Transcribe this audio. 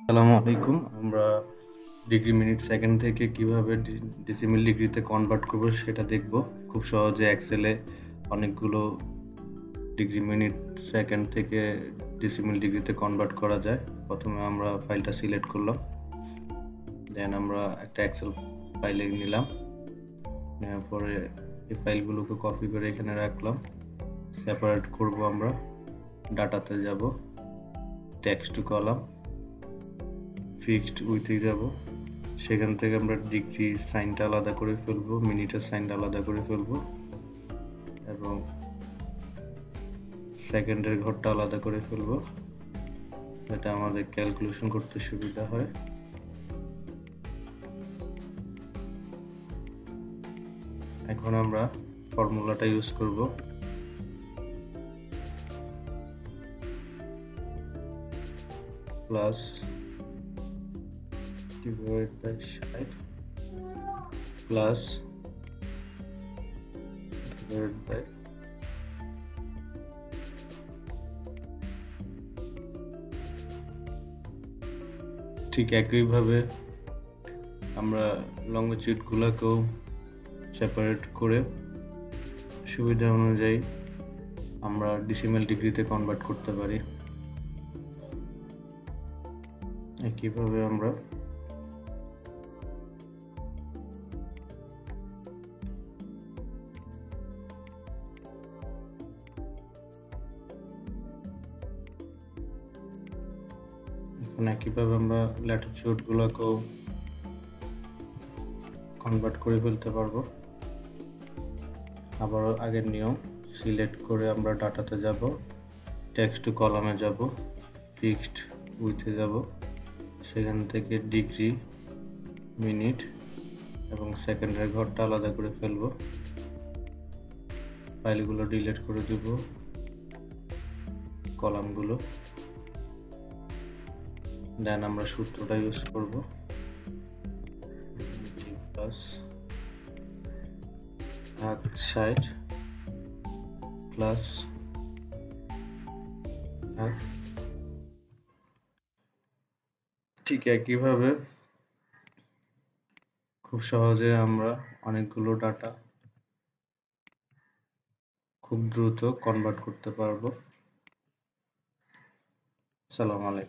আসসালামু আলাইকুম। আমরা ডিগ্রি মিনিট সেকেন্ড থেকে কিভাবে ডেসিমেল ডিগ্রিতে কনভার্ট করব সেটা দেখব। খুব সহজে এক্সেলে অনেকগুলো ডিগ্রি মিনিট সেকেন্ড থেকে ডেসিমেল ডিগ্রিতে কনভার্ট করা যায়। প্রথমে আমরা ফাইলটা সিলেক্ট করলাম, দেন আমরা একটা এক্সেল ফাইলে নিলাম, নেওয়ার পরে এই ফাইলগুলোকে কপি করে এখানে রাখলাম। সেপারেট করব, আমরা ডাটাতে যাব, টেক্সট টু কলাম, ফিক্সড উইথে যাব। সেখান থেকে আমরা ডিগ্রি সাইনটা আলাদা করে ফেলবো, মিনিটের সাইনটা আলাদা করে ফেলবো এবং সেকেন্ডের ঘরটা আলাদা করে ফেলবো, এটা আমাদের ক্যালকুলেশন করতে সুবিধা হয়। এখন আমরা ফর্মুলাটা ইউজ করব। Plus divide by 60 plus divide by ঠিক একইভাবে আমরা লংজিটিউডগুলোকেও সেপারেট করে সুবিধা অনুযায়ী আমরা ডেসিমেল ডিগ্রিতে কনভার্ট করতে পারি। একইভাবে আমরা ল্যাটিটিউডগুলোকেও কনভার্ট করে ফেলতে পারবো। আবার আগের নিয়ম, সিলেক্ট করে আমরা ডাটাতে যাব, টেক্সট টু কলামে যাব, ফিক্সড উইথে যাব, সেখান থেকে ডিগ্রি, মিনিট এবং সেকেন্ডের ঘরটা আলাদা করে ফেলব, ফাইলগুলো ডিলিট করে দেব, কলামগুলো, দেন আমরা সূত্রটা ইউজ করব, প্লাস 60 প্লাস ঠিক একইভাবে খুব সহজে আমরা অনেকগুলো ডাটা খুব দ্রুত কনভার্ট করতে পারবো। আসসালামু আলাইকুম।